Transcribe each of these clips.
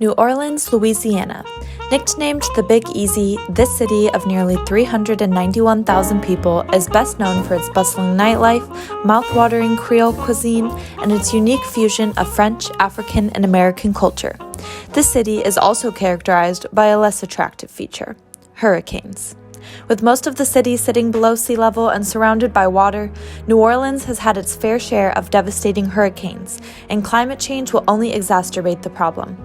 New Orleans, Louisiana. Nicknamed the Big Easy, this city of nearly 391,000 people is best known for its bustling nightlife, mouth-watering Creole cuisine, and its unique fusion of French, African, and American culture. This city is also characterized by a less attractive feature: hurricanes. With most of the city sitting below sea level and surrounded by water, New Orleans has had its fair share of devastating hurricanes, and climate change will only exacerbate the problem.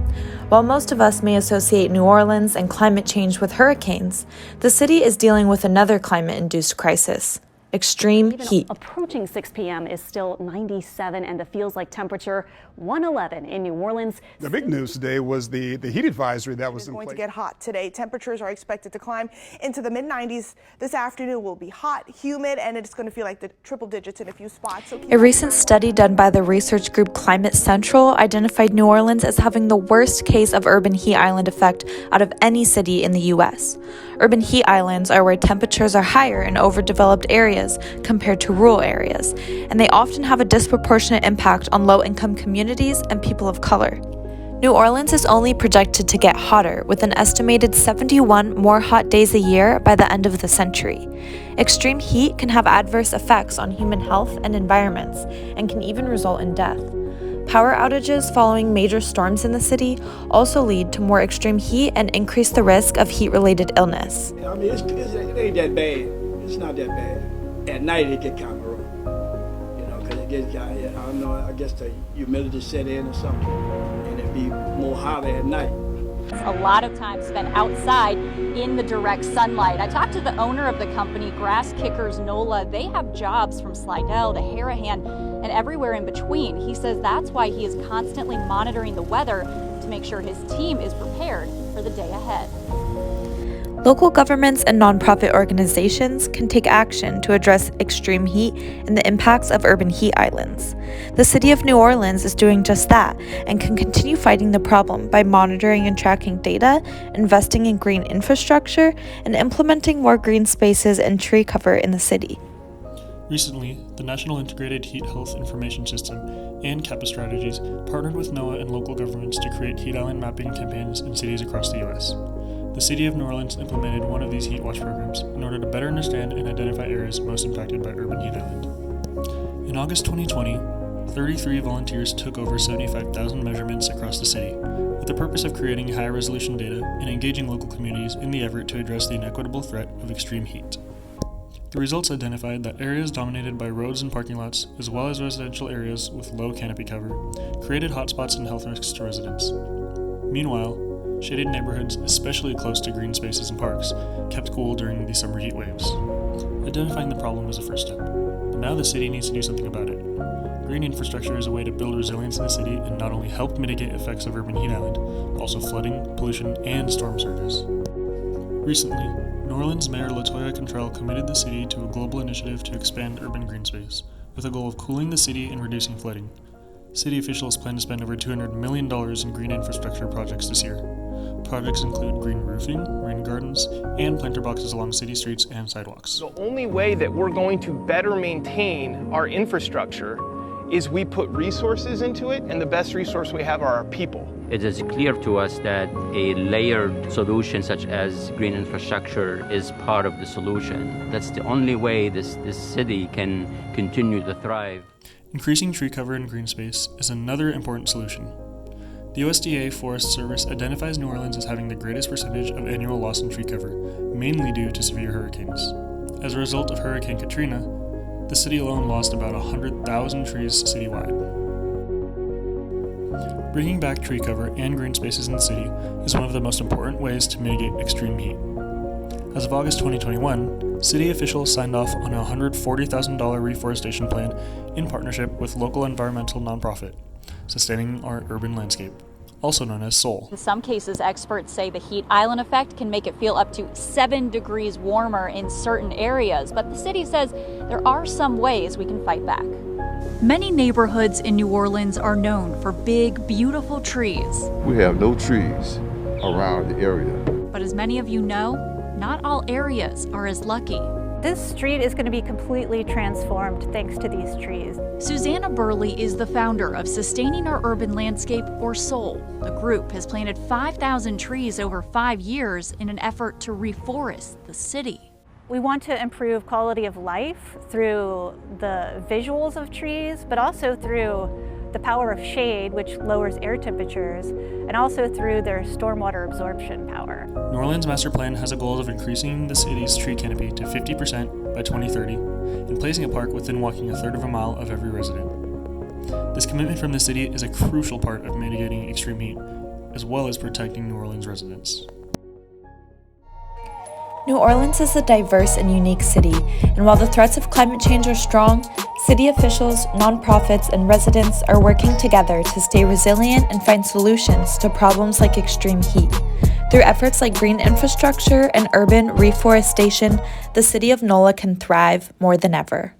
While most of us may associate New Orleans and climate change with hurricanes, the city is dealing with another climate-induced crisis: extreme heat. Approaching 6 p.m. is still 97 and the feels like temperature 111 in New Orleans. The big news today was the heat advisory that was in place. It's going to get hot today. Temperatures are expected to climb into the mid-90s. This afternoon will be hot, humid, and it's going to feel like the triple digits in a few spots. A recent study done by the research group Climate Central identified New Orleans as having the worst case of urban heat island effect out of any city in the U.S. Urban heat islands are where temperatures are higher in overdeveloped areas compared to rural areas, and they often have a disproportionate impact on low-income communities and people of color. New Orleans is only projected to get hotter, with an estimated 71 more hot days a year by the end of the century. Extreme heat can have adverse effects on human health and environments, and can even result in death. Power outages following major storms in the city also lead to more extreme heat and increase the risk of heat-related illness. I mean, it ain't that bad. It's not that bad. At night, it get kind of rough, because it gets, I don't know, I guess the humidity set in or something, and it'd be more hotter at night. A lot of time spent outside in the direct sunlight. I talked to the owner of the company, Grass Kickers NOLA. They have jobs from Slidell to Harahan and everywhere in between. He says that's why he is constantly monitoring the weather to make sure his team is prepared for the day ahead. Local governments and nonprofit organizations can take action to address extreme heat and the impacts of urban heat islands. The city of New Orleans is doing just that and can continue fighting the problem by monitoring and tracking data, investing in green infrastructure, and implementing more green spaces and tree cover in the city. Recently, the National Integrated Heat Health Information System and CAPA Strategies partnered with NOAA and local governments to create heat island mapping campaigns in cities across the U.S. The city of New Orleans implemented one of these heat watch programs in order to better understand and identify areas most impacted by urban heat island. In August 2020, 33 volunteers took over 75,000 measurements across the city, with the purpose of creating high-resolution data and engaging local communities in the effort to address the inequitable threat of extreme heat. The results identified that areas dominated by roads and parking lots, as well as residential areas with low canopy cover, created hotspots and health risks to residents. Meanwhile, shaded neighborhoods, especially close to green spaces and parks, kept cool during the summer heat waves. Identifying the problem was a first step, but now the city needs to do something about it. Green infrastructure is a way to build resilience in the city and not only help mitigate effects of urban heat island, but also flooding, pollution, and storm surges. Recently, New Orleans Mayor LaToya Cantrell committed the city to a global initiative to expand urban green space, with a goal of cooling the city and reducing flooding. City officials plan to spend over $200 million in green infrastructure projects this year. Projects include green roofing, rain gardens, and planter boxes along city streets and sidewalks. The only way that we're going to better maintain our infrastructure is we put resources into it, and the best resource we have are our people. It is clear to us that a layered solution such as green infrastructure is part of the solution. That's the only way this city can continue to thrive. Increasing tree cover and green space is another important solution. The USDA Forest Service identifies New Orleans as having the greatest percentage of annual loss in tree cover, mainly due to severe hurricanes. As a result of Hurricane Katrina, the city alone lost about 100,000 trees citywide. Bringing back tree cover and green spaces in the city is one of the most important ways to mitigate extreme heat. As of August 2021, city officials signed off on a $140,000 reforestation plan in partnership with local environmental nonprofit, Sustaining Our Urban Landscape, also known as SOUL. In some cases, experts say the heat island effect can make it feel up to 7 degrees warmer in certain areas, but the city says there are some ways we can fight back. Many neighborhoods in New Orleans are known for big, beautiful trees. We have no trees around the area. But as many of you know, not all areas are as lucky. This street is going to be completely transformed thanks to these trees. Susanna Burley is the founder of Sustaining Our Urban Landscape, or SOUL. The group has planted 5,000 trees over 5 years in an effort to reforest the city. We want to improve quality of life through the visuals of trees, but also through the power of shade, which lowers air temperatures, and also through their stormwater absorption power. New Orleans' master plan has a goal of increasing the city's tree canopy to 50% by 2030 and placing a park within walking a third of a mile of every resident. This commitment from the city is a crucial part of mitigating extreme heat, as well as protecting New Orleans residents. New Orleans is a diverse and unique city, and while the threats of climate change are strong, city officials, nonprofits, and residents are working together to stay resilient and find solutions to problems like extreme heat. Through efforts like green infrastructure and urban reforestation, the city of NOLA can thrive more than ever.